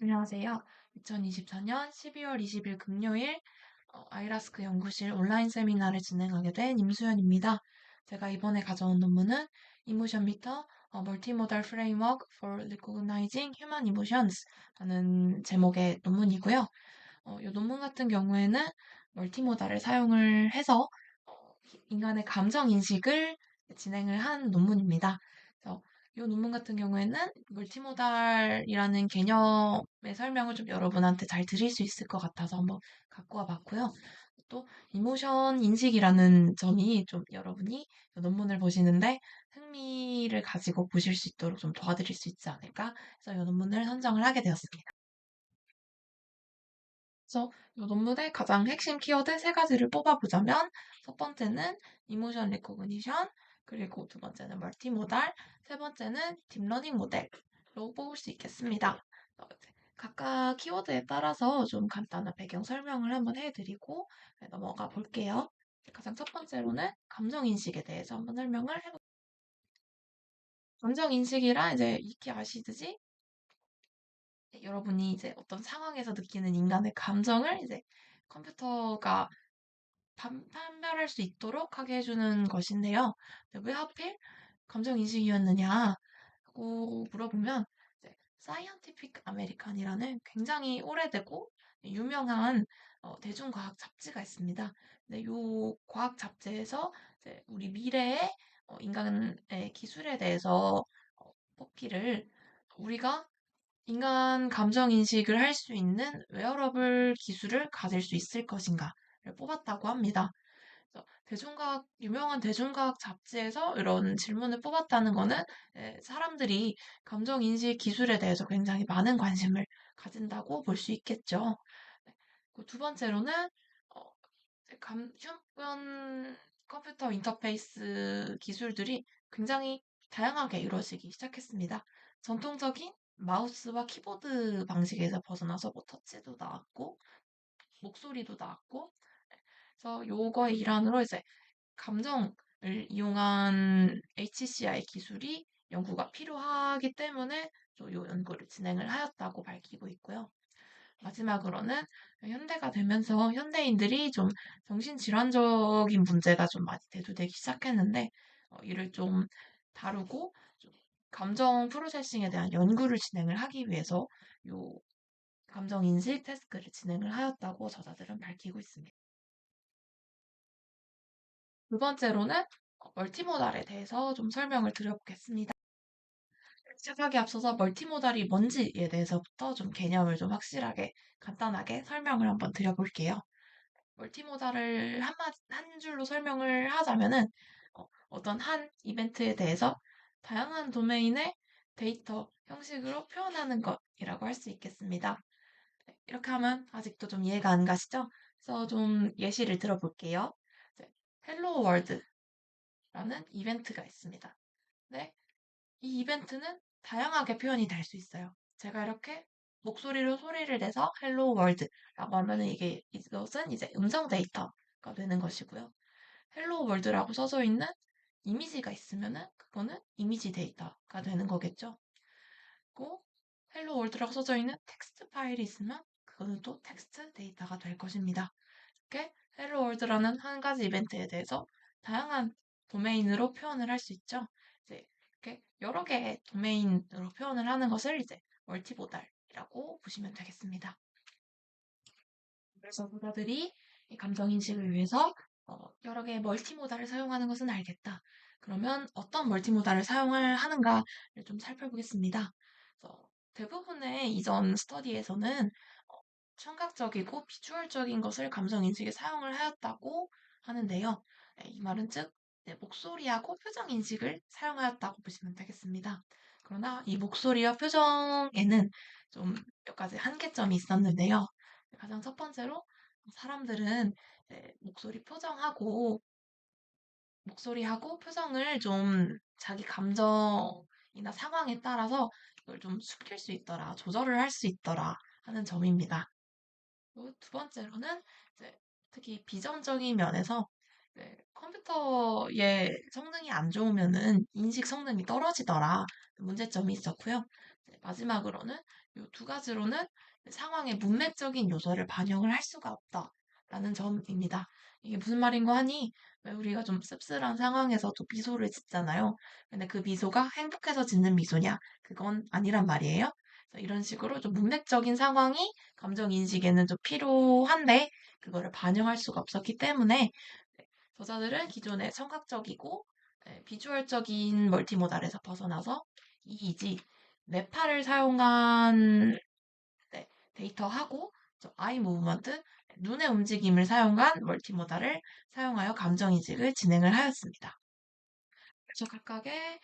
안녕하세요. 2024년 12월 20일 금요일 아이라스크 연구실 온라인 세미나를 진행하게 된 임수연입니다. 제가 이번에 가져온 논문은 Emotion Meter, a Multimodal Framework for Recognizing Human Emotions 라는 제목의 논문이고요. 이 논문 같은 경우에는 멀티모달을 사용을 해서 어, 인간의 감정 인식을 진행을 한 논문입니다. 그래서 이 논문 같은 경우에는 멀티모달이라는 개념의 설명을 좀 여러분한테 잘 드릴 수 있을 것 같아서 한번 갖고 와봤고요. 또 이모션 인식이라는 점이 좀 여러분이 이 논문을 보시는데 흥미를 가지고 보실 수 있도록 좀 도와드릴 수 있지 않을까 해서 이 논문을 선정을 하게 되었습니다. 그래서 이 논문의 가장 핵심 키워드 세 가지를 뽑아보자면 첫 번째는 이모션 리코그니션, 그리고 두 번째는 멀티모달, 세 번째는 딥러닝 모델로 뽑을 수 있겠습니다. 이제 각각 키워드에 따라서 좀 간단한 배경 설명을 한번 해드리고 넘어가 볼게요. 가장 첫 번째로는 감정 인식에 대해서 한번 설명을 해볼게요. 감정 인식이란 이제 익히 아시듯이 여러분이 이제 어떤 상황에서 느끼는 인간의 감정을 이제 컴퓨터가 판별할 수 있도록 하게 해주는 것인데요. 왜 하필 감정 인식이었느냐 고 물어보면 이제 사이언티픽 아메리칸이라는 굉장히 오래되고 유명한 대중과학 잡지가 있습니다. 근데 이 과학 잡지에서 이제 우리 미래의 인간의 기술에 대해서 뽑기를 우리가 인간 감정 인식을 할 수 있는 웨어러블 기술을 가질 수 있을 것인가를 뽑았다고 합니다. 그래서 유명한 대중과학 잡지에서 이런 질문을 뽑았다는 거는 사람들이 감정 인식 기술에 대해서 굉장히 많은 관심을 가진다고 볼 수 있겠죠. 네. 그두 번째로는 어, 휴먼 컴퓨터 인터페이스 기술들이 굉장히 다양하게 이루어지기 시작했습니다. 전통적인 마우스와 키보드 방식에서 벗어나서 뭐 터치도 나왔고, 목소리도 나왔고, 그래서 요거의 일환으로 이제 감정을 이용한 HCI 기술이 연구가 필요하기 때문에 이 연구를 진행을 하였다고 밝히고 있고요. 마지막으로는 현대가 되면서 현대인들이 좀 정신질환적인 문제가 좀 많이 대두되기 시작했는데 이를 좀 다루고 좀 감정 프로세싱에 대한 연구를 진행을 하기 위해서 요 감정 인식 테스트를 진행을 하였다고 저자들은 밝히고 있습니다. 두 번째로는 멀티모달에 대해서 좀 설명을 드려보겠습니다. 시작하기 앞서서 멀티모달이 뭔지에 대해서부터 좀 개념을 좀 확실하게 간단하게 설명을 한번 드려볼게요. 멀티모달을 한 줄로 설명을 하자면은 어떤 한 이벤트에 대해서 다양한 도메인의 데이터 형식으로 표현하는 것이라고 할 수 있겠습니다. 네, 이렇게 하면 아직도 좀 이해가 안 가시죠? 그래서 좀 예시를 들어볼게요. 헬로 월드라는 이벤트가 있습니다. 네, 이 이벤트는 다양하게 표현이 될 수 있어요. 제가 이렇게 목소리로 소리를 내서 헬로 월드라고 하면은 이것은 이제 음성 데이터가 되는 것이고요. 헬로 월드라고 써져 있는 이미지가 있으면은 그거는 이미지 데이터가 되는 거겠죠. 그리고 헬로 월드라고 써져 있는 텍스트 파일이 있으면 그거는 또 텍스트 데이터가 될 것입니다. 이렇게 헬로 월드라는 한 가지 이벤트에 대해서 다양한 도메인으로 표현을 할 수 있죠. 이제 이렇게 여러 개의 도메인으로 표현을 하는 것을 이제 멀티모달이라고 보시면 되겠습니다. 그래서 보다들이 이 감정 인식을 위해서 여러 개의 멀티모달을 사용하는 것은 알겠다. 그러면 어떤 멀티모달을 사용을 하는가를 좀 살펴보겠습니다. 그래서 대부분의 이전 스터디에서는 청각적이고 비주얼적인 것을 감정 인식에 사용을 하였다고 하는데요. 이 말은 즉 목소리하고 표정 인식을 사용하였다고 보시면 되겠습니다. 그러나 이 목소리와 표정에는 좀 몇 가지 한계점이 있었는데요. 가장 첫 번째로 사람들은 목소리하고 표정을 좀 자기 감정이나 상황에 따라서 이걸 좀 숨길 수 있더라, 조절을 할 수 있더라 하는 점입니다. 그리고 두 번째로는 이제 특히 비전적인 면에서 네, 컴퓨터의 성능이 안 좋으면은 인식 성능이 떨어지더라. 문제점이 있었고요. 네, 마지막으로는 이 두 가지로는 상황의 문맥적인 요소를 반영을 할 수가 없다라는 점입니다. 이게 무슨 말인고 하니 왜 우리가 좀 씁쓸한 상황에서도 미소를 짓잖아요. 근데 그 미소가 행복해서 짓는 미소냐? 그건 아니란 말이에요. 그래서 이런 식으로 좀 문맥적인 상황이 감정 인식에는 좀 필요한데 그거를 반영할 수가 없었기 때문에 저자들은 기존의 청각적이고 비주얼적인 멀티모달에서 벗어나서 이이지 뇌파를 사용한 데이터하고 아이 무브먼트 눈의 움직임을 사용한 멀티모달을 사용하여 감정인식을 진행을 하였습니다. 그래서 각각의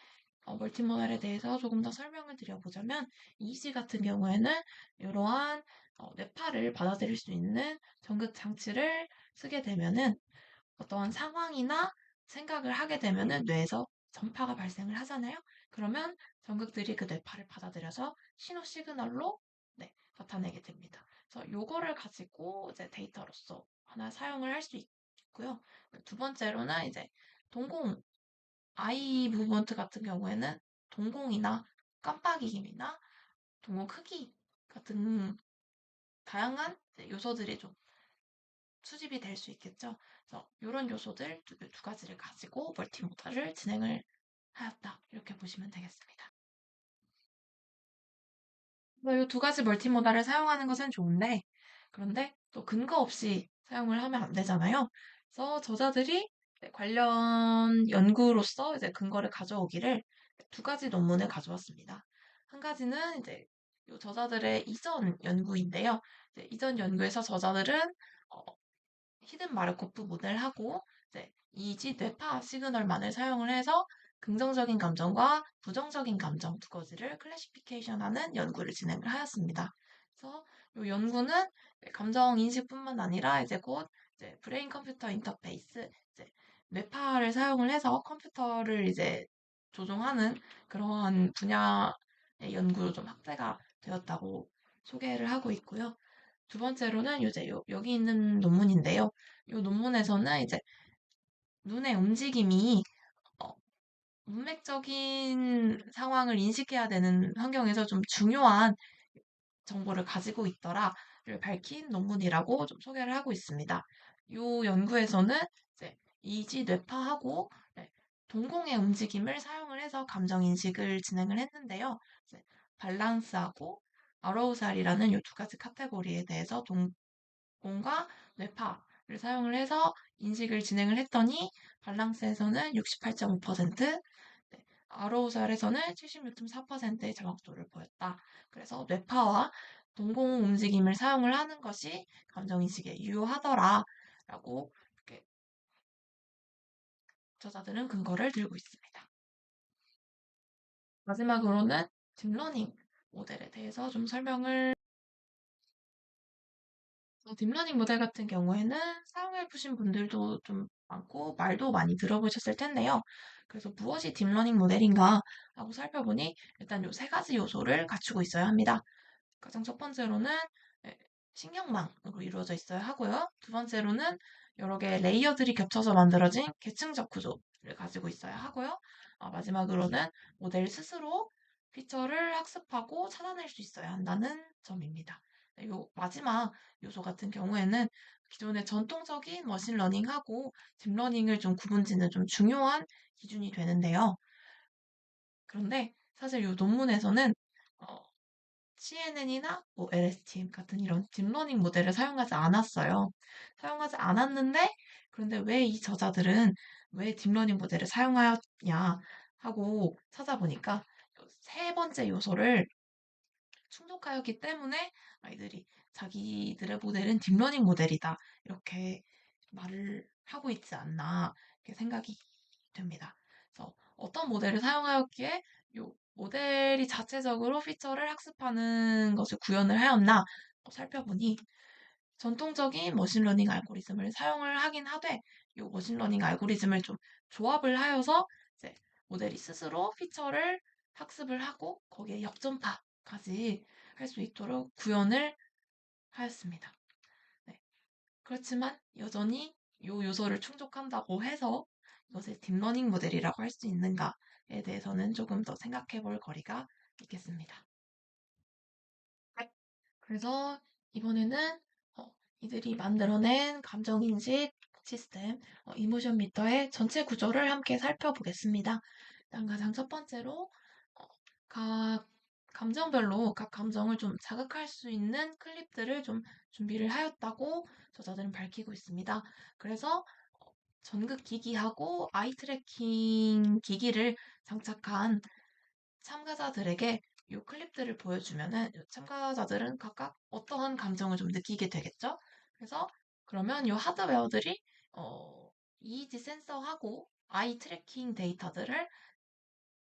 멀티모달에 대해서 조금 더 설명을 드려보자면 이지 같은 경우에는 이러한 뇌파를 받아들일 수 있는 전극 장치를 쓰게 되면은 어떠한 상황이나 생각을 하게 되면은 뇌에서 전파가 발생을 하잖아요. 그러면 전극들이 그 뇌파를 받아들여서 신호 시그널로 나타내게 됩니다. 그래서 요거를 가지고 이제 데이터로서 하나 사용을 할 수 있고요. 두 번째로는 이제 동공 아이 무브먼트 같은 경우에는 동공이나 깜빡임이나 동공 크기 같은 다양한 요소들이 좀 수집이 될 수 있겠죠. 그래서 이런 요소들 두 가지를 가지고 멀티모달을 진행을 하였다. 이렇게 보시면 되겠습니다. 이 두 가지 멀티모달을 사용하는 것은 좋은데, 그런데 또 근거 없이 사용을 하면 안 되잖아요. 그래서 저자들이 관련 연구로서 이제 근거를 가져오기를 두 가지 논문을 가져왔습니다. 한 가지는 이제 이 저자들의 이전 연구인데요. 이전 연구에서 저자들은 어, 히든 마르코프 모델하고 이제 이지 뇌파 시그널만을 사용을 해서 긍정적인 감정과 부정적인 감정 두 가지를 클래시피케이션하는 연구를 진행을 하였습니다. 그래서 이 연구는 감정 인식뿐만 아니라 이제 곧 이제 브레인 컴퓨터 인터페이스 이제 뇌파를 사용을 해서 컴퓨터를 이제 조종하는 그러한 분야의 연구로 좀 확대가 되었다고 소개를 하고 있고요. 두 번째로는 이제 여기 있는 논문인데요. 이 논문에서는 이제 눈의 움직임이 어, 문맥적인 상황을 인식해야 되는 환경에서 좀 중요한 정보를 가지고 있더라를 밝힌 논문이라고 좀 소개를 하고 있습니다. 이 연구에서는 이제 이지 뇌파하고 동공의 움직임을 사용을 해서 감정 인식을 진행을 했는데요. 이제 밸런스하고 아로우살이라는 이 두 가지 카테고리에 대해서 공과 뇌파를 사용을 해서 인식을 진행을 했더니 밸런스에서는 68.5%, 아로우살에서는 76.4%의 정확도를 보였다. 그래서 뇌파와 동공 움직임을 사용을 하는 것이 감정인식에 유효하더라라고 이렇게 저자들은 근거를 들고 있습니다. 마지막으로는 딥러닝 모델에 대해서 좀 설명을 딥러닝 모델 같은 경우에는 사용해 보신 분들도 좀 많고 말도 많이 들어보셨을 텐데요. 그래서 무엇이 딥러닝 모델인가 하고 살펴보니 일단 요 세 가지 요소를 갖추고 있어야 합니다. 가장 첫 번째로는 예, 신경망으로 이루어져 있어야 하고요. 두 번째로는 여러 개의 레이어들이 겹쳐서 만들어진 계층적 구조를 가지고 있어야 하고요. 마지막으로는 모델 스스로 피처를 학습하고 찾아낼 수 있어야 한다는 점입니다. 요 마지막 요소 같은 경우에는 기존의 전통적인 머신러닝하고 딥러닝을 좀 구분짓는 좀 중요한 기준이 되는데요. 그런데 사실 이 논문에서는 CNN이나 뭐 LSTM 같은 이런 딥러닝 모델을 사용하지 않았어요. 사용하지 않았는데, 그런데 왜 이 저자들은 왜 딥러닝 모델을 사용하였냐 하고 찾아보니까 세 번째 요소를 충족하였기 때문에 아이들이 자기들의 모델은 딥러닝 모델이다. 이렇게 말을 하고 있지 않나 이렇게 생각이 됩니다. 그래서 어떤 모델을 사용하였기에 이 모델이 자체적으로 피처를 학습하는 것을 구현을 하였나 살펴보니 전통적인 머신러닝 알고리즘을 사용을 하긴 하되 이 머신러닝 알고리즘을 좀 조합을 하여서 이제 모델이 스스로 피처를 학습을 하고 거기에 역전파까지 할 수 있도록 구현을 하였습니다. 네. 그렇지만 여전히 요 요소를 충족한다고 해서 이것을 딥러닝 모델이라고 할 수 있는가에 대해서는 조금 더 생각해 볼 거리가 있겠습니다. 네. 그래서 이번에는 이들이 만들어낸 감정인식 시스템, 이모션 미터의 전체 구조를 함께 살펴보겠습니다. 일단 가장 첫 번째로 각 감정별로 각 감정을 좀 자극할 수 있는 클립들을 좀 준비를 하였다고 저자들은 밝히고 있습니다. 그래서 전극 기기하고 아이 트래킹 기기를 장착한 참가자들에게 이 클립들을 보여주면은 이 참가자들은 각각 어떠한 감정을 좀 느끼게 되겠죠? 그래서 그러면 이 하드웨어들이 EEG 센서하고 아이 트래킹 데이터들을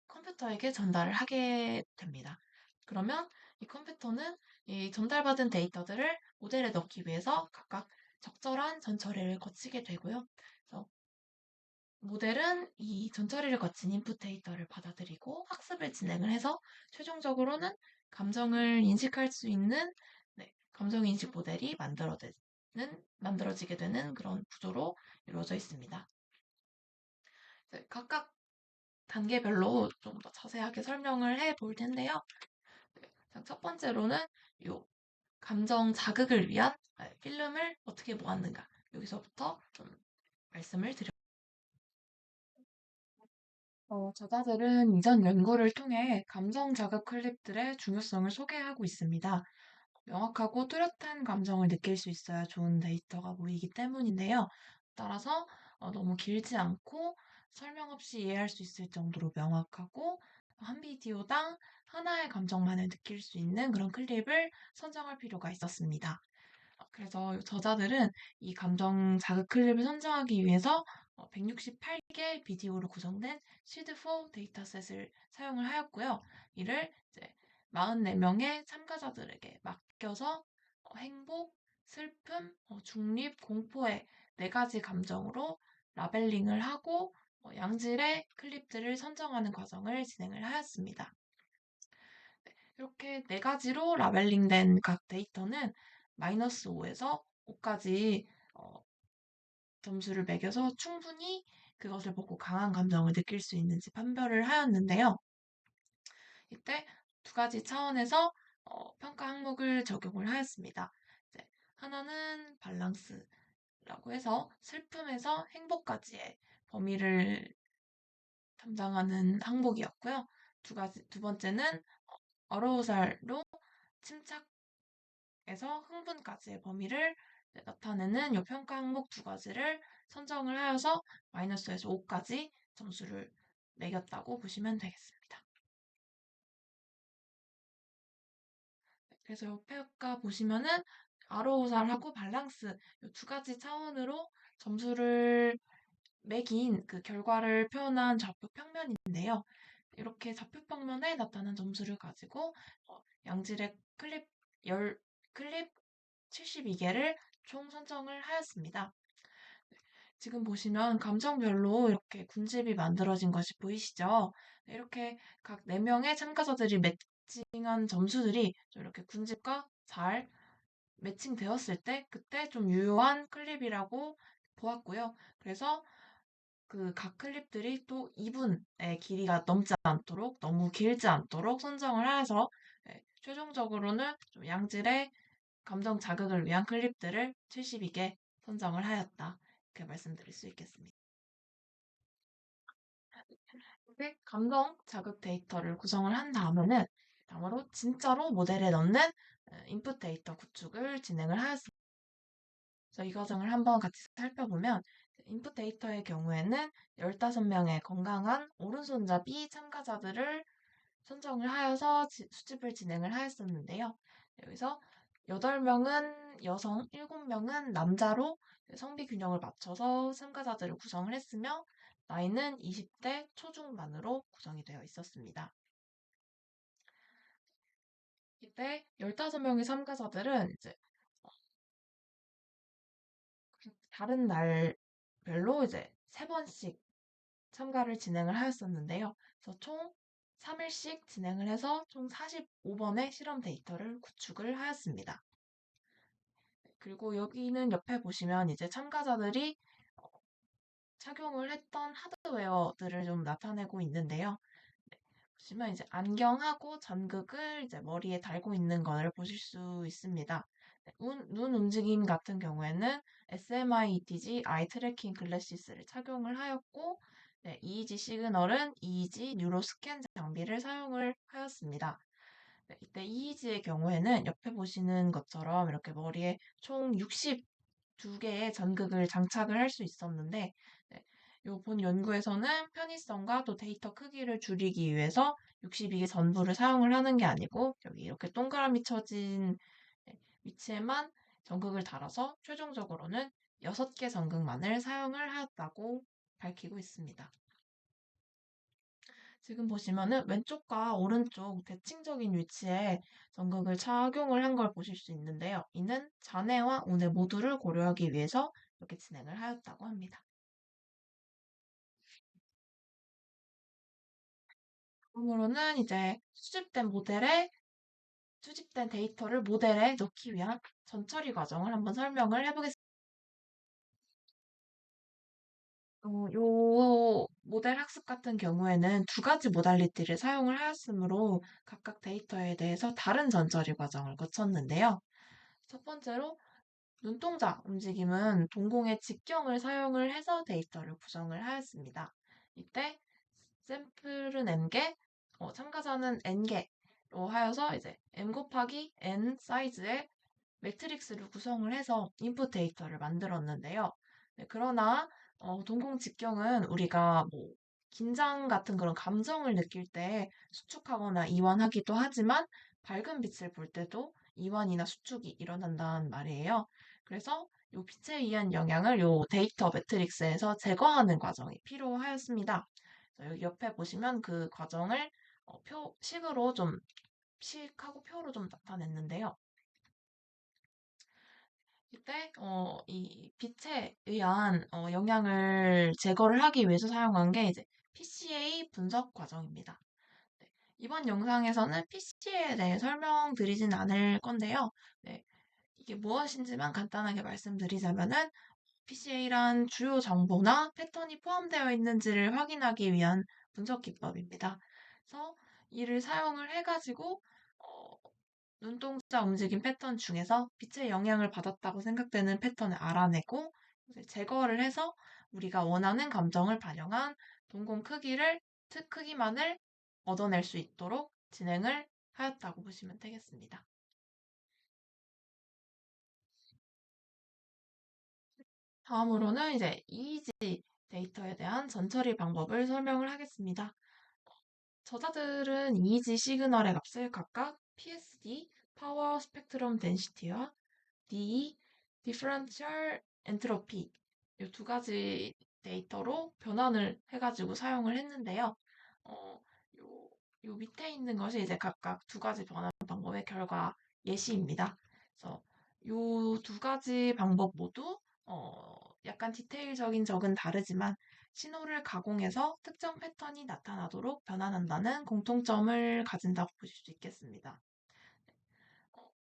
컴퓨터에게 전달을 하게 됩니다. 그러면 이 컴퓨터는 이 전달받은 데이터들을 모델에 넣기 위해서 각각 적절한 전처리를 거치게 되고요. 그래서 모델은 이 전처리를 거친 인풋 데이터를 받아들이고 학습을 진행을 해서 최종적으로는 감정을 인식할 수 있는 감정 인식 모델이 만들어지게 되는 그런 구조로 이루어져 있습니다. 각각 단계별로 좀 더 자세하게 설명을 해 볼 텐데요. 첫 번째로는 이 감정 자극을 위한 필름을 어떻게 모았는가 여기서부터 좀 말씀을 드려. 저자들은 이전 연구를 통해 감정 자극 클립들의 중요성을 소개하고 있습니다. 명확하고 뚜렷한 감정을 느낄 수 있어야 좋은 데이터가 모이기 때문인데요. 따라서 너무 길지 않고 설명 없이 이해할 수 있을 정도로 명확하고 한 비디오당 하나의 감정만을 느낄 수 있는 그런 클립을 선정할 필요가 있었습니다. 그래서 저자들은 이 감정 자극 클립을 선정하기 위해서 168개 비디오로 구성된 시드4 데이터셋을 사용을 하였고요. 이를 이제 44명의 참가자들에게 맡겨서 행복, 슬픔, 중립, 공포의 네 가지 감정으로 라벨링을 하고 양질의 클립들을 선정하는 과정을 진행을 하였습니다. 이렇게 네 가지로 라벨링된 각 데이터는 마이너스 5에서 5까지 점수를 매겨서 충분히 그것을 보고 강한 감정을 느낄 수 있는지 판별을 하였는데요. 이때 두 가지 차원에서 평가 항목을 적용을 하였습니다. 이제 하나는 밸런스라고 해서 슬픔에서 행복까지의 범위를 담당하는 항목이었고요. 두 번째는 어로우살로 침착에서 흥분까지의 범위를 나타내는 이 평가 항목 두 가지를 선정을 하여서 마이너스에서 5까지 점수를 매겼다고 보시면 되겠습니다. 그래서 옆에 아까 보시면은 아로우살하고 밸런스 이 두 가지 차원으로 점수를 매긴 그 결과를 표현한 좌표 평면인데요. 이렇게 좌표 평면에 나타난 점수를 가지고 양질의 클립 72개를 총 선정을 하였습니다. 지금 보시면 감정별로 이렇게 군집이 만들어진 것이 보이시죠? 이렇게 각 4명의 참가자들이 매칭한 점수들이 이렇게 군집과 잘 매칭되었을 때 그때 좀 유효한 클립이라고 보았고요. 그래서 그 각 클립들이 또 2분의 길이가 넘지 않도록 너무 길지 않도록 선정을 해서 최종적으로는 좀 양질의 감정 자극을 위한 클립들을 72개 선정을 하였다. 이렇게 말씀드릴 수 있겠습니다. 이렇게 감정 자극 데이터를 구성을 한 다음으로 진짜로 모델에 넣는 인풋 데이터 구축을 진행을 하였습니다. 그래서 이 과정을 한번 같이 살펴보면 인풋 데이터의 경우에는 15명의 건강한 오른손잡이 참가자들을 선정을 하여서 수집을 진행을 하였었는데요. 여기서 8명은 여성, 7명은 남자로 성비 균형을 맞춰서 참가자들을 구성을 했으며 나이는 20대 초중반으로 구성이 되어 있었습니다. 이때 15명의 참가자들은 이제 다른 날별로 이제 3번씩 참가를 진행을 하였었는데요. 그래서 총 3일씩 진행을 해서 총 45번의 실험 데이터를 구축을 하였습니다. 그리고 여기는 옆에 보시면 이제 참가자들이 착용을 했던 하드웨어들을 좀 나타내고 있는데요. 네, 보시면 이제 안경하고 전극을 이제 머리에 달고 있는 것을 보실 수 있습니다. 네, 눈 움직임 같은 경우에는 SMIETG 아이 트래킹 글래시스를 착용을 하였고, 네, EEG 시그널은 EEG 뉴로 스캔 장비를 사용을 하였습니다. 네, 이때 EEG의 경우에는 옆에 보시는 것처럼 이렇게 머리에 총 62개의 전극을 장착을 할 수 있었는데, 네, 요본 연구에서는 편의성과 또 데이터 크기를 줄이기 위해서 62개 전부를 사용을 하는 게 아니고 여기 이렇게 동그라미 쳐진 네, 위치에만 전극을 달아서 최종적으로는 6개 전극만을 사용을 하였다고 밝히고 있습니다. 지금 보시면은 왼쪽과 오른쪽 대칭적인 위치에 전극을 착용을 한 걸 보실 수 있는데요. 이는 잔해와 운해 모두를 고려하기 위해서 이렇게 진행을 하였다고 합니다. 다음으로는 이제 수집된 데이터를 모델에 넣기 위한 전처리 과정을 한번 설명을 해보겠습니다. 요 모델 학습 같은 경우에는 두 가지 모달리티를 사용을 하였으므로 각각 데이터에 대해서 다른 전처리 과정을 거쳤는데요. 첫 번째로 눈동자 움직임은 동공의 직경을 사용을 해서 데이터를 구성을 하였습니다. 이때 샘플은 N개, 참가자는 N개로 하여서 이제 M 곱하기 N 사이즈의 매트릭스를 구성을 해서 인풋 데이터를 만들었는데요. 네, 그러나 동공 직경은 우리가 뭐 긴장 같은 그런 감정을 느낄 때 수축하거나 이완하기도 하지만 밝은 빛을 볼 때도 이완이나 수축이 일어난다는 말이에요. 그래서 이 빛에 의한 영향을 이 데이터 매트릭스에서 제거하는 과정이 필요하였습니다. 여기 옆에 보시면 그 과정을 식으로 좀 식하고 표로 좀 나타냈는데요. 이때 이 빛에 의한 영향을 제거를 하기 위해서 사용한 게 이제 PCA 분석 과정입니다. 네, 이번 영상에서는 PCA에 대해 설명드리진 않을 건데요. 네, 이게 무엇인지만 간단하게 말씀드리자면은 PCA란 주요 정보나 패턴이 포함되어 있는지를 확인하기 위한 분석 기법입니다. 그래서 이를 사용을 해가지고 어, 눈동자 움직임 패턴 중에서 빛의 영향을 받았다고 생각되는 패턴을 알아내고 이제 제거를 해서 우리가 원하는 감정을 반영한 동공 크기만을 얻어낼 수 있도록 진행을 하였다고 보시면 되겠습니다. 다음으로는 이제 EEG 데이터에 대한 전처리 방법을 설명을 하겠습니다. 저자들은 EEG 시그널의 값을 각각 PSD, 파워 스펙트럼 덴시티와 D, 디퍼런셜 엔트로피 이 두 가지 데이터로 변환을 해가지고 사용을 했는데요. 어, 요, 요 밑에 있는 것이 이제 각각 두 가지 변환 방법의 결과 예시입니다. 그래서 요 두 가지 방법 모두 약간 디테일적인 적은 다르지만 신호를 가공해서 특정 패턴이 나타나도록 변환한다는 공통점을 가진다고 보실 수 있겠습니다. 어,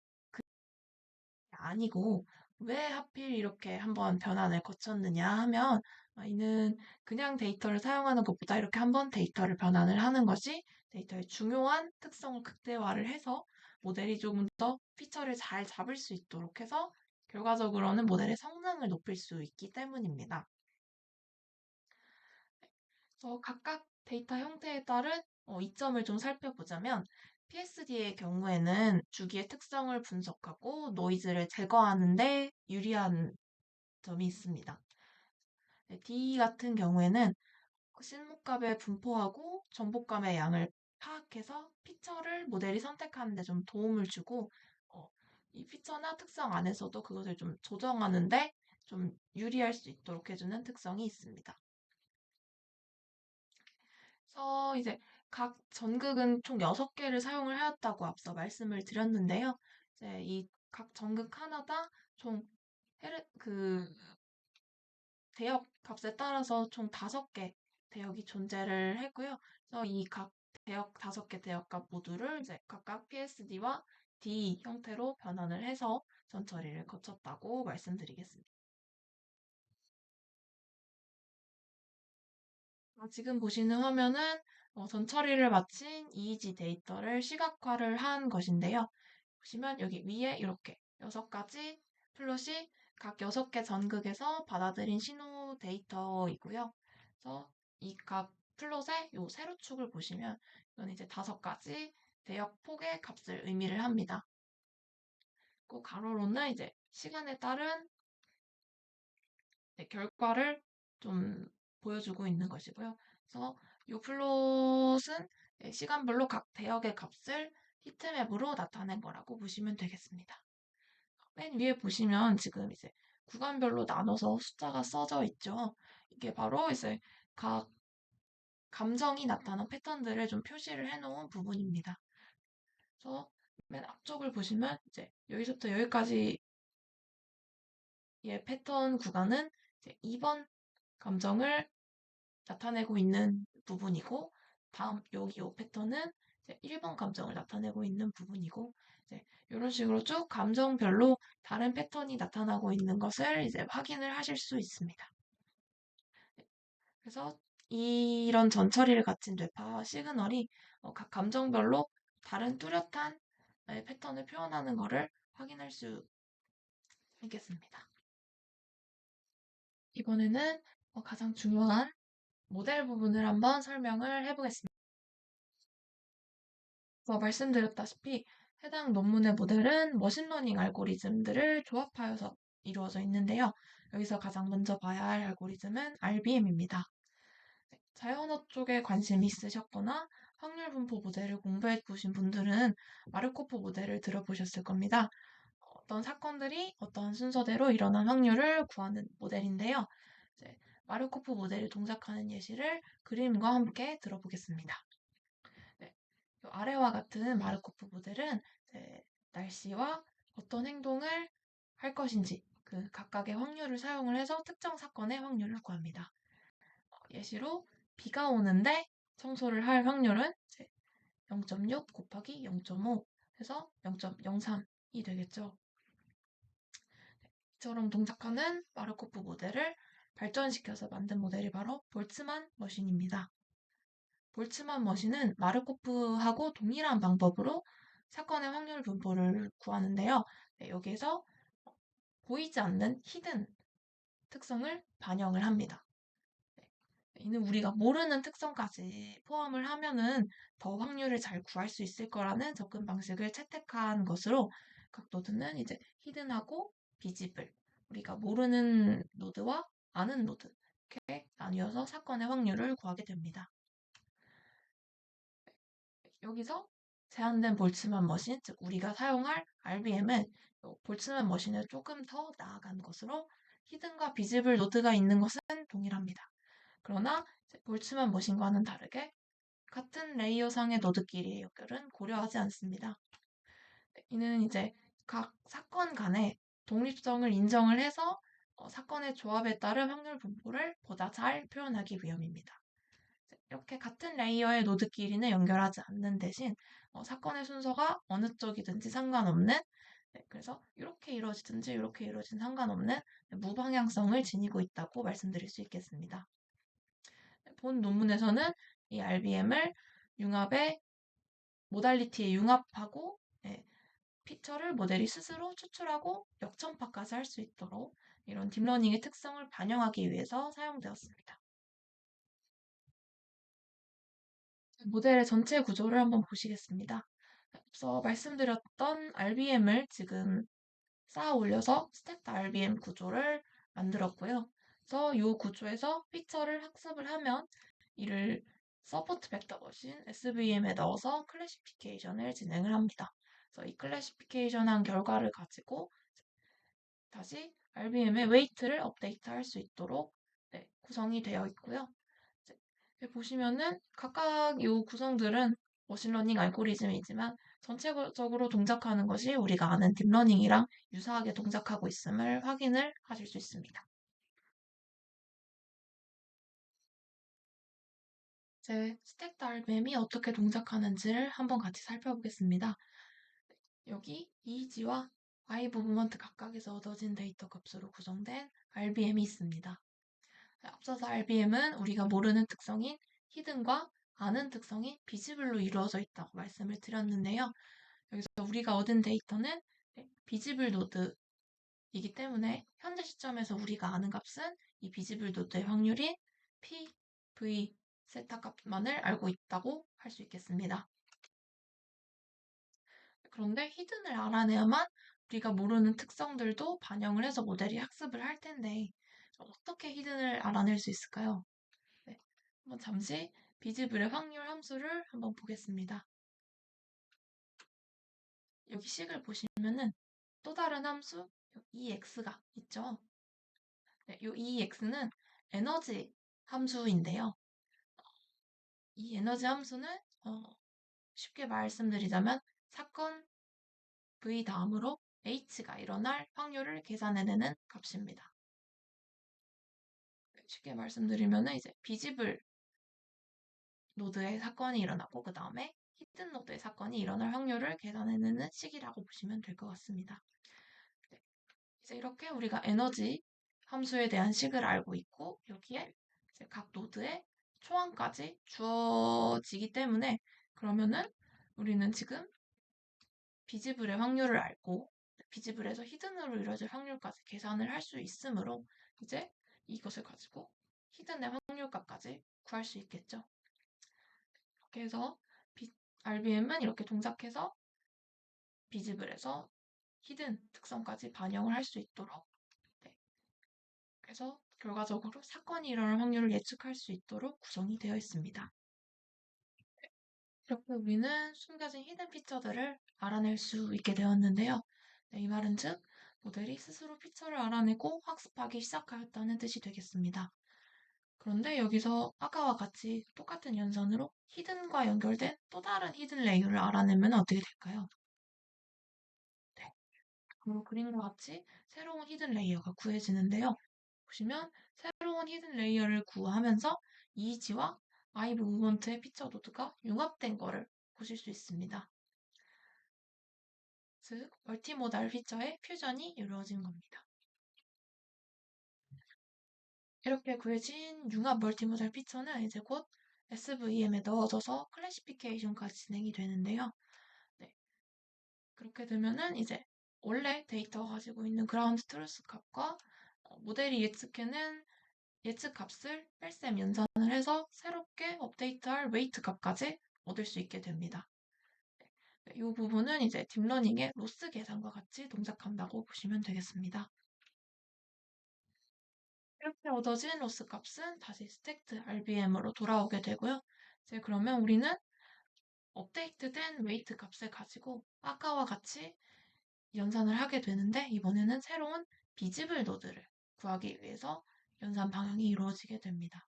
아니고 왜 하필 이렇게 한번 변환을 거쳤느냐 하면 이는 그냥 데이터를 사용하는 것보다 이렇게 한번 데이터를 변환을 하는 것이 데이터의 중요한 특성을 극대화를 해서 모델이 조금 더 피처를 잘 잡을 수 있도록 해서 결과적으로는 모델의 성능을 높일 수 있기 때문입니다. 그래서 각각 데이터 형태에 따른 이점을 좀 살펴보자면 PSD의 경우에는 주기의 특성을 분석하고 노이즈를 제거하는데 유리한 점이 있습니다. 네, D 같은 경우에는 신목값을 분포하고 정복감의 양을 파악해서 피처를 모델이 선택하는 데 좀 도움을 주고 어, 이 피처나 특성 안에서도 그것을 좀 조정하는데 좀 유리할 수 있도록 해주는 특성이 있습니다. 그래서 이제 각 전극은 총 6개를 사용을 하였다고 앞서 말씀을 드렸는데요. 이제 이 각 전극 하나당 총 대역 값에 따라서 총 5개 대역이 존재를 했고요. 그래서 이 각 대역 5개 대역값 모두를 이제 각각 PSD와 D 형태로 변환을 해서 전처리를 거쳤다고 말씀드리겠습니다. 지금 보시는 화면은 전 처리를 마친 EEG 데이터를 시각화를 한 것인데요. 보시면 여기 위에 이렇게 6가지 플롯이 각 6개 전극에서 받아들인 신호 데이터이고요. 그래서 이 각 플롯의 요 세로축을 보시면 이건 이제 5가지 대역 폭의 값을 의미를 합니다. 그 가로로는 이제 시간에 따른 결과를 좀 보여주고 있는 것이고요. 그래서 이 플롯은 시간별로 각 대역의 값을 히트맵으로 나타낸 거라고 보시면 되겠습니다. 맨 위에 보시면 지금 이제 구간별로 나눠서 숫자가 써져 있죠. 이게 바로 이제 각 감정이 나타난 패턴들을 좀 표시를 해놓은 부분입니다. 그래서 맨 앞쪽을 보시면 이제 여기서부터 여기까지의 패턴 구간은 이제 2번 감정을 나타내고 있는 부분이고, 다음 여기 요 패턴은 이제 1번 감정을 나타내고 있는 부분이고, 이제 이런 식으로 쭉 감정별로 다른 패턴이 나타나고 있는 것을 이제 확인을 하실 수 있습니다. 그래서 이런 전처리를 갖춘 뇌파 시그널이 각 감정별로 다른 뚜렷한 패턴을 표현하는 것을 확인할 수 있겠습니다. 이번에는 가장 중요한 모델 부분을 한번 설명을 해보겠습니다. 말씀드렸다시피 해당 논문의 모델은 머신러닝 알고리즘들을 조합하여서 이루어져 있는데요. 여기서 가장 먼저 봐야 할 알고리즘은 RBM입니다. 자연어 쪽에 관심이 있으셨거나 확률 분포 모델을 공부해 보신 분들은 마르코프 모델을 들어보셨을 겁니다. 어떤 사건들이 어떤 순서대로 일어난 확률을 구하는 모델인데요. 이제 마르코프 모델을 동작하는 예시를 그림과 함께 들어보겠습니다. 네, 이 아래와 같은 마르코프 모델은 이제 날씨와 어떤 행동을 할 것인지 그 각각의 확률을 사용을 해서 특정 사건의 확률을 구합니다. 예시로 비가 오는데 청소를 할 확률은 0.6 곱하기 0.5 해서 0.03이 되겠죠. 이처럼 동작하는 마르코프 모델을 발전시켜서 만든 모델이 바로 볼츠만 머신입니다. 볼츠만 머신은 마르코프하고 동일한 방법으로 사건의 확률 분포를 구하는데요. 여기에서 보이지 않는 히든 특성을 반영을 합니다. 이는 우리가 모르는 특성까지 포함을 하면은 더 확률을 잘 구할 수 있을 거라는 접근 방식을 채택한 것으로 각 노드는 이제 히든하고 비지블, 우리가 모르는 노드와 아는 노드 이렇게 나뉘어서 사건의 확률을 구하게 됩니다. 여기서 제한된 볼츠만 머신, 즉 우리가 사용할 RBM은 볼츠만 머신을 조금 더 나아간 것으로 히든과 비지블 노드가 있는 것은 동일합니다. 그러나 볼츠만 머신과는 다르게 같은 레이어상의 노드끼리의 연결은 고려하지 않습니다. 이는 이제 각 사건 간의 독립성을 인정을 해서 사건의 조합에 따른 확률 분포를 보다 잘 표현하기 위함입니다. 이렇게 같은 레이어의 노드끼리는 연결하지 않는 대신 사건의 순서가 어느 쪽이든지 상관없는, 그래서 이렇게 이루어지든지 이렇게 이루어지든 상관없는 무방향성을 지니고 있다고 말씀드릴 수 있겠습니다. 본 논문에서는 이 RBM을 융합의 모달리티에 융합하고 피처를 모델이 스스로 추출하고 역전파까지 할 수 있도록 이런 딥러닝의 특성을 반영하기 위해서 사용되었습니다. 모델의 전체 구조를 한번 보시겠습니다. 앞서 말씀드렸던 RBM을 지금 쌓아 올려서 스택 RBM 구조를 만들었고요. 그래서 이 구조에서 피처를 학습을 하면 이를 서포트 벡터 머신 SVM에 넣어서 클래시피케이션을 진행을 합니다. 그래서 이 클래시피케이션한 결과를 가지고 다시 RBM의 웨이트를 업데이트할 수 있도록 구성이 되어 있고요. 보시면은 각각 이 구성들은 머신러닝 알고리즘이지만 전체적으로 동작하는 것이 우리가 아는 딥러닝이랑 유사하게 동작하고 있음을 확인을 하실 수 있습니다. 제 스택 RBM이 어떻게 동작하는지를 한번 같이 살펴보겠습니다. 여기 EEG와 I 무브먼트 각각에서 얻어진 데이터 값으로 구성된 RBM이 있습니다. 앞서서 RBM은 우리가 모르는 특성인 히든과 아는 특성인 비지블로 이루어져 있다고 말씀을 드렸는데요. 여기서 우리가 얻은 데이터는 비지블 노드이기 때문에 현재 시점에서 우리가 아는 값은 이 비지블 노드의 확률인 P, V, 세타 값만을 알고 있다고 할 수 있겠습니다. 그런데 히든을 알아내야만 우리가 모르는 특성들도 반영을 해서 모델이 학습을 할 텐데 어떻게 히든을 알아낼 수 있을까요? 네, 한번 잠시 비지블의 확률 함수를 한번 보겠습니다. 여기 식을 보시면은 또 다른 함수 EX가 있죠. 네, 이 EX는 에너지 함수인데요. 이 에너지 함수는 쉽게 말씀드리자면 사건 V 다음으로 H가 일어날 확률을 계산해내는 값입니다. 쉽게 말씀드리면 이제 비지블 노드의 사건이 일어나고 그 다음에 히든 노드의 사건이 일어날 확률을 계산해내는 식이라고 보시면 될 것 같습니다. 네, 이제 이렇게 우리가 에너지 함수에 대한 식을 알고 있고 여기에 이제 각 노드의 초항까지 주어지기 때문에 그러면은 우리는 지금 비지블의 확률을 알고 비지블에서 히든으로 이루어질 확률까지 계산을 할 수 있으므로 이제 이것을 가지고 히든의 확률값까지 구할 수 있겠죠. 이렇게 해서 RBM은 이렇게 동작해서 비지블에서 히든 특성까지 반영을 할 수 있도록 네. 그래서 결과적으로 사건이 일어날 확률을 예측할 수 있도록 구성이 되어 있습니다. 이렇게 우리는 숨겨진 히든 피처들을 알아낼 수 있게 되었는데요. 네, 이 말은 즉 모델이 스스로 피처를 알아내고 학습하기 시작하였다는 뜻이 되겠습니다. 그런데 여기서 아까와 같이 똑같은 연산으로 히든과 연결된 또 다른 히든 레이어를 알아내면 어떻게 될까요? 네, 그림과 같이 새로운 히든 레이어가 구해지는데요. 보시면 새로운 히든 레이어를 구하면서 이지와 I 무브먼트의 피처 노드가 융합된 거를 보실 수 있습니다. 즉, 멀티모달 피처의 퓨전이 이루어진 겁니다. 이렇게 구해진 융합 멀티모달 피처는 이제 곧 SVM에 넣어져서 클래시피케이션까지 진행이 되는데요. 네, 그렇게 되면은 이제 원래 데이터가 가지고 있는 그라운드 트루스 값과 모델이 예측해낸 예측 값을 뺄셈 연산을 해서 새롭게 업데이트할 웨이트 값까지 얻을 수 있게 됩니다. 이 부분은 이제 딥러닝의 로스 계산과 같이 동작한다고 보시면 되겠습니다. 이렇게 얻어진 로스 값은 다시 스택트 RBM으로 돌아오게 되고요. 이제 그러면 우리는 업데이트된 웨이트 값을 가지고 아까와 같이 연산을 하게 되는데 이번에는 새로운 비지블 노드를 구하기 위해서 연산 방향이 이루어지게 됩니다.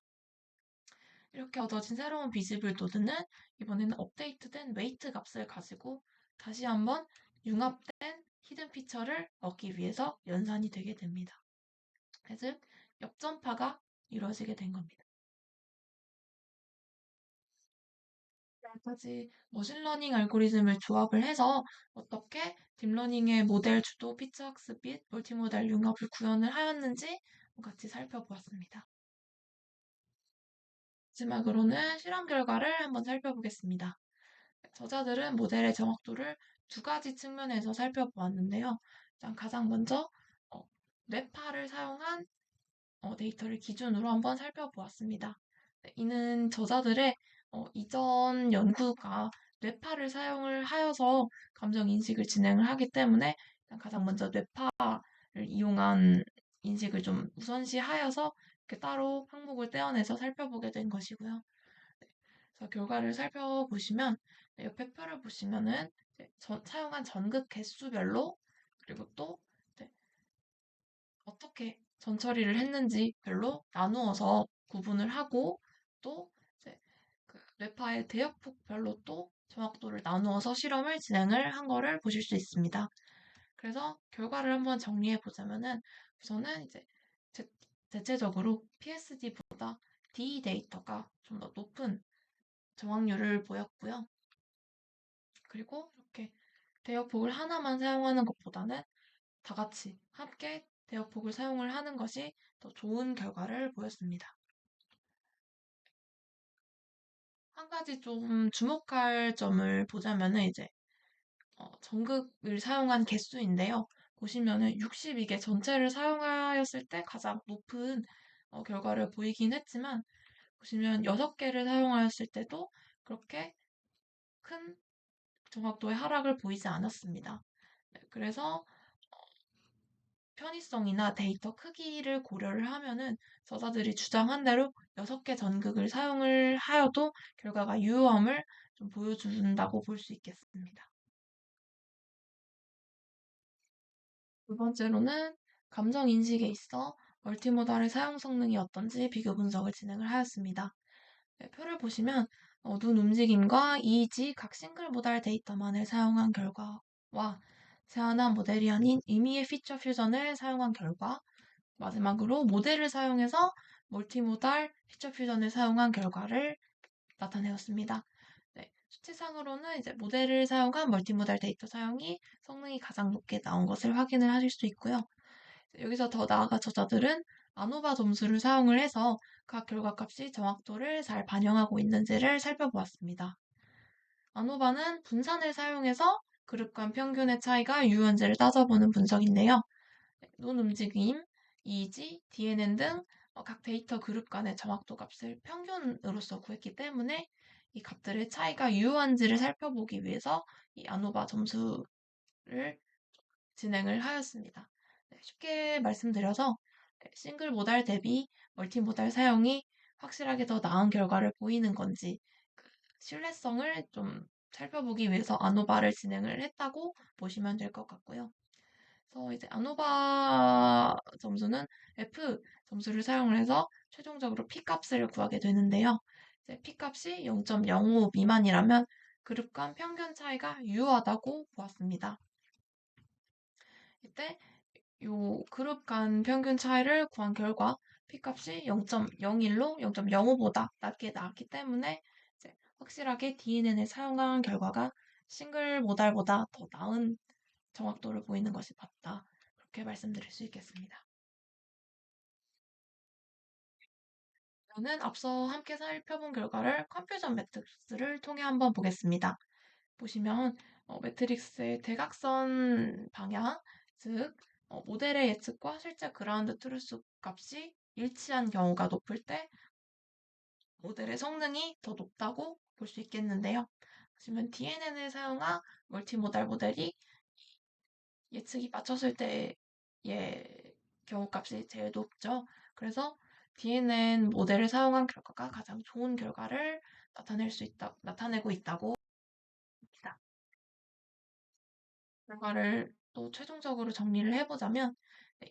이렇게 얻어진 새로운 비지블 노드는 이번에는 업데이트된 웨이트 값을 가지고 다시 한번 융합된 히든 피처를 얻기 위해서 연산이 되게 됩니다. 즉, 역전파가 이루어지게 된 겁니다. 여기까지 머신러닝 알고리즘을 조합을 해서 어떻게 딥러닝의 모델 주도 피처 학습 및 멀티모달 융합을 구현을 하였는지 같이 살펴보았습니다. 마지막으로는 실험 결과를 한번 살펴보겠습니다. 저자들은 모델의 정확도를 두 가지 측면에서 살펴보았는데요. 일단 가장 먼저 뇌파를 사용한 데이터를 기준으로 한번 살펴보았습니다. 네, 이는 저자들의 이전 연구가 뇌파를 사용을 하여서 감정 인식을 진행을 하기 때문에 가장 먼저 뇌파를 이용한 인식을 좀 우선시하여서 이렇게 따로 항목을 떼어내서 살펴보게 된 것이고요. 네, 그래서 결과를 살펴보시면 옆에 표를 보시면은 사용한 전극 개수별로 그리고 또 네, 어떻게 전처리를 했는지 별로 나누어서 구분을 하고 또 이제 그 뇌파의 대역폭별로 또 정확도를 나누어서 실험을 진행을 한 거를 보실 수 있습니다. 그래서 결과를 한번 정리해 보자면은 우선은 이제 대체적으로 PSD보다 D 데이터가 좀 더 높은 정확률을 보였고요. 그리고 이렇게 대역폭을 하나만 사용하는 것보다는 다 같이 함께 대역폭을 사용을 하는 것이 더 좋은 결과를 보였습니다. 한 가지 좀 주목할 점을 보자면은 이제 전극을 사용한 개수인데요. 보시면은 62개 전체를 사용하였을 때 가장 높은 결과를 보이긴 했지만 보시면 6개를 사용하였을 때도 그렇게 큰 정확도의 하락을 보이지 않았습니다. 네, 그래서 편의성이나 데이터 크기를 고려를 하면은 저자들이 주장한 대로 6개 전극을 사용을 하여도 결과가 유효함을 좀 보여준다고 볼 수 있겠습니다. 두 번째로는 감정 인식에 있어 멀티모달의 사용 성능이 어떤지 비교 분석을 진행을 하였습니다. 네, 표를 보시면 눈 움직임과 이미지 각 싱글 모달 데이터만을 사용한 결과와 제한한 모델이 아닌 임의의 피처 퓨전을 사용한 결과, 마지막으로 모델을 사용해서 멀티모달 피처 퓨전을 사용한 결과를 나타내었습니다. 네, 수치상으로는 이제 모델을 사용한 멀티모달 데이터 사용이 성능이 가장 높게 나온 것을 확인을 하실 수 있고요. 여기서 더 나아가 저자들은 아노바 점수를 사용을 해서 각 결과값이 정확도를 잘 반영하고 있는지를 살펴보았습니다. 아노바는 분산을 사용해서 그룹 간 평균의 차이가 유효한지를 따져보는 분석인데요. 눈 움직임, 이지, DNN 등 각 데이터 그룹 간의 정확도 값을 평균으로서 구했기 때문에 이 값들의 차이가 유효한지를 살펴보기 위해서 이 아노바 점수를 진행을 하였습니다. 네, 쉽게 말씀드려서 싱글 모달 대비 멀티 모달 사용이 확실하게 더 나은 결과를 보이는 건지 그 신뢰성을 좀 살펴보기 위해서 아노바를 진행을 했다고 보시면 될 것 같고요. 그래서 이제 아노바 점수는 F 점수를 사용을 해서 최종적으로 P 값을 구하게 되는데요. 이제 P 값이 0.05 미만이라면 그룹 간 평균 차이가 유효하다고 보았습니다. 이때 요 그룹 간 평균 차이를 구한 결과 P값이 0.01로 0.05보다 낮게 나왔기 때문에 이제 확실하게 DNN을 사용한 결과가 싱글 모달보다 더 나은 정확도를 보이는 것이 맞다. 그렇게 말씀드릴 수 있겠습니다. 저는 앞서 함께 살펴본 결과를 컴퓨전 매트릭스를 통해 한번 보겠습니다. 보시면 매트릭스의 대각선 방향, 즉 모델의 예측과 실제 그라운드 트루스 값이 일치한 경우가 높을 때 모델의 성능이 더 높다고 볼 수 있겠는데요. 보시면 DNN을 사용한 멀티모달 모델이 예측이 맞췄을 때의 경우값이 제일 높죠. 그래서 DNN 모델을 사용한 결과가 가장 좋은 결과를 나타내고 있다고 봅니다. 결과를 또 최종적으로 정리를 해보자면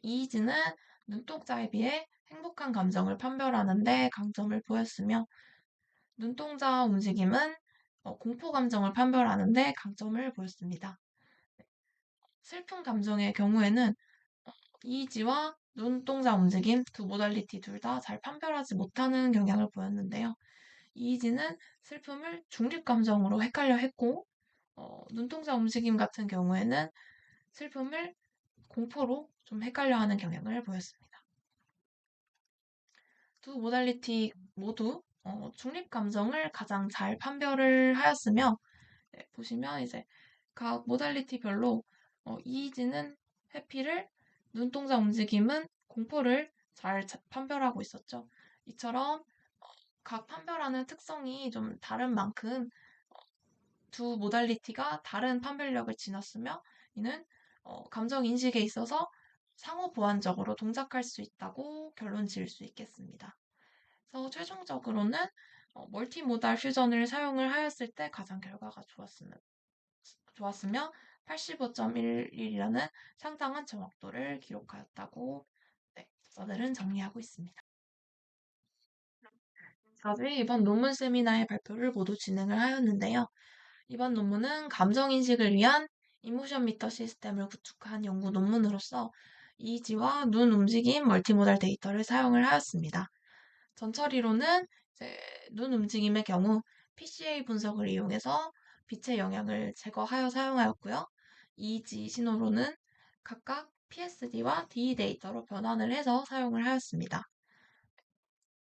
이지는 눈동자에 비해 행복한 감정을 판별하는데 강점을 보였으며 눈동자 움직임은 공포 감정을 판별하는데 강점을 보였습니다. 슬픈 감정의 경우에는 이지와 눈동자 움직임 두 모달리티 둘 다 잘 판별하지 못하는 경향을 보였는데요. 이지는 슬픔을 중립 감정으로 헷갈려 했고 눈동자 움직임 같은 경우에는 슬픔을 공포로 좀 헷갈려하는 경향을 보였습니다. 두 모달리티 모두 중립 감정을 가장 잘 판별을 하였으며 네, 보시면 이제 각 모달리티별로 이지는 회피를 눈동자 움직임은 공포를 잘 판별하고 있었죠. 이처럼 각 판별하는 특성이 좀 다른 만큼 두 모달리티가 다른 판별력을 지녔으며 이는 감정 인식에 있어서 상호 보완적으로 동작할 수 있다고 결론 지을 수 있겠습니다. 그래서 최종적으로는 멀티모달 퓨전을 사용을 하였을 때 가장 결과가 좋았으며 85.11이라는 상당한 정확도를 기록하였다고 네, 저자들은 정리하고 있습니다. 저희 이번 논문 세미나의 발표를 모두 진행을 하였는데요. 이번 논문은 감정인식을 위한 이모션 미터 시스템을 구축한 연구 논문으로서 이지와 눈 움직임 멀티모달 데이터를 사용을 하였습니다. 전처리로는 이제 눈 움직임의 경우 PCA 분석을 이용해서 빛의 영향을 제거하여 사용하였고요. 이지 신호로는 각각 PSD와 DE 데이터로 변환을 해서 사용을 하였습니다.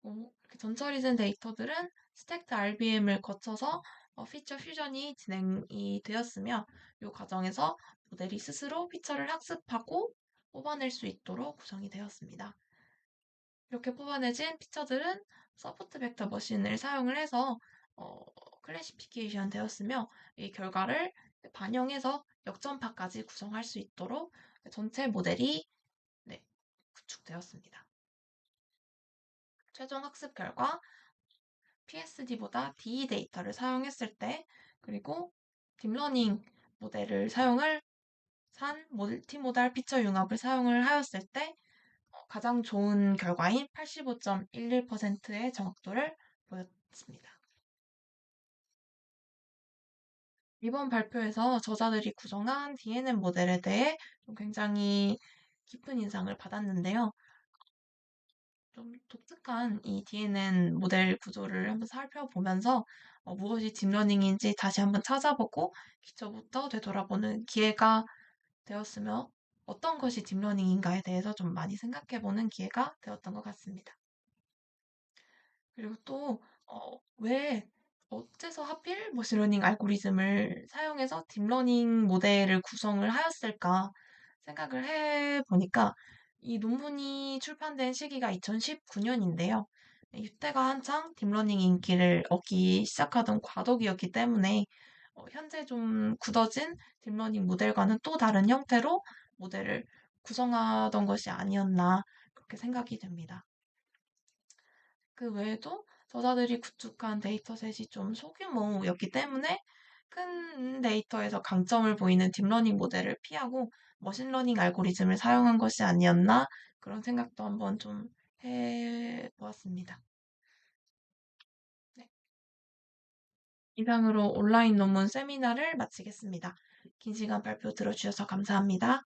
이렇게 전처리된 데이터들은 스택트 RBM을 거쳐서 피처 퓨전이 진행이 되었으며 이 과정에서 모델이 스스로 피처를 학습하고 뽑아낼 수 있도록 구성이 되었습니다. 이렇게 뽑아내진 피처들은 서포트 벡터 머신을 사용을 해서 어, 클래시피케이션 되었으며 이 결과를 반영해서 역전파까지 구성할 수 있도록 전체 모델이 네, 구축되었습니다. 최종 학습 결과 PSD보다 DE 데이터를 사용했을 때 그리고 딥러닝 모델을 사용을 산 멀티모달 피처 융합을 사용을 하였을 때 가장 좋은 결과인 85.11%의 정확도를 보였습니다. 이번 발표에서 저자들이 구성한 DNN 모델에 대해 좀 굉장히 깊은 인상을 받았는데요. 좀 독특한 이 DNN 모델 구조를 한번 살펴보면서 무엇이 딥러닝인지 다시 한번 찾아보고 기초부터 되돌아보는 기회가 되었으며 어떤 것이 딥러닝인가에 대해서 좀 많이 생각해보는 기회가 되었던 것 같습니다. 그리고 또, 왜, 어째서 하필 머신러닝 알고리즘을 사용해서 딥러닝 모델을 구성을 하였을까 생각을 해보니까 이 논문이 출판된 시기가 2019년인데요. 이때가 한창 딥러닝 인기를 얻기 시작하던 과도기였기 때문에 현재 좀 굳어진 딥러닝 모델과는 또 다른 형태로 모델을 구성하던 것이 아니었나 그렇게 생각이 됩니다. 그 외에도 저자들이 구축한 데이터셋이 좀 소규모였기 때문에 큰 데이터에서 강점을 보이는 딥러닝 모델을 피하고 머신러닝 알고리즘을 사용한 것이 아니었나 그런 생각도 한번 좀 해보았습니다. 네. 이상으로 온라인 논문 세미나를 마치겠습니다. 긴 시간 발표 들어주셔서 감사합니다.